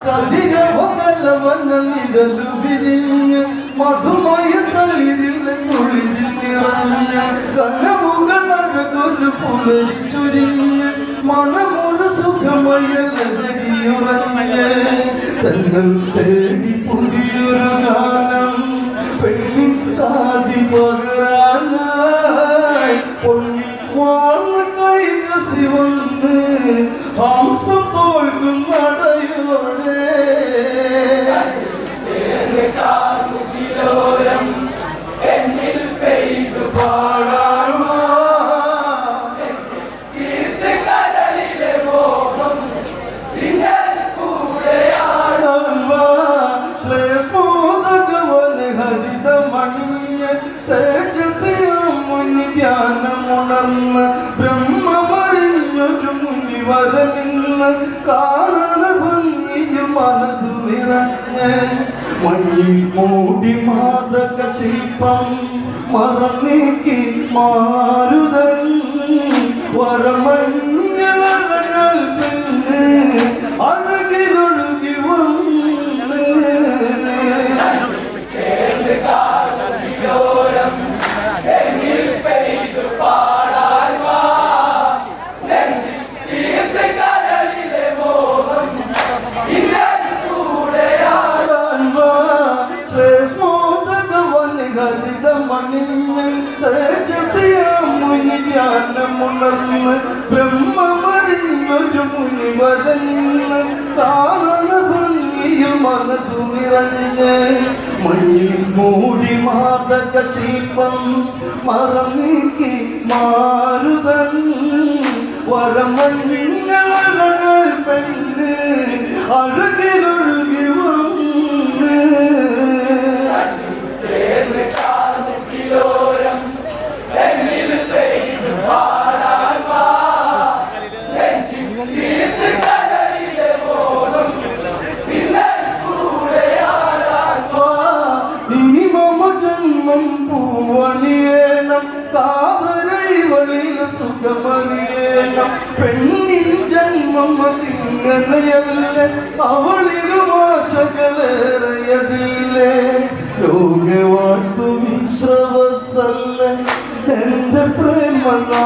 കതിരവകലവന നിഴലു വിരിഞ്ഞ് മധുമയ തളിരിൽ കുളിരിൽ നിറഞ്ഞ് കനവുകളഴകൊരു പുലരി ചൊരിഞ്ഞ് മനമൊരു സുഖമയ ലഹരിയുറഞ്ഞ് തങ്ങൾ തേടി പുതിയൊരു ഗാനം പെണ്ണിൻ കാതിൽ പകരാനായി പൊന്നിൽ വാർന്ന് കൈകസി വന്ന് ഹംസം തോൽക്കും നടയോടെ ധ്യാനമുണർന്ന് ബ്രഹ്മമറിഞ്ഞൊരു മുനിവരനിന്ന് കാരണ ഭംഗിയിൽ മനസ്സു നിറഞ്ഞ് മഞ്ഞിൽ മൂടി മാതക ശില്പം മറന്നേക്കി മാരുതൻ വരമഞ്ഞളകൾ പെണ്ണ് അഴകിലൊഴുകി വന്ന് ുണർന്ന് ബ്രഹ്മമറിഞ്ഞൊരു മുനിവരനിന്ന് കാണണ ഭംഗിയിൽ മനസ്സു നിറഞ്ഞ് മഞ്ഞിൽ മൂടി മാതക ശില്പം മറന്നീക്കി മാരുതൻ വരമഞ്ഞളകൾ പെണ്ണ് അഴകിലൊഴുകി വന്ന് സുഖമറിയണം പെണ്ണിൻ ജന്മം അതിങ്ങനെയല്ലേ അവളിലും ആശകളേറെയതില്ലേ ലോകവാട്ടു വിശ്രവസല്ല എന്റെ പ്രേമനാ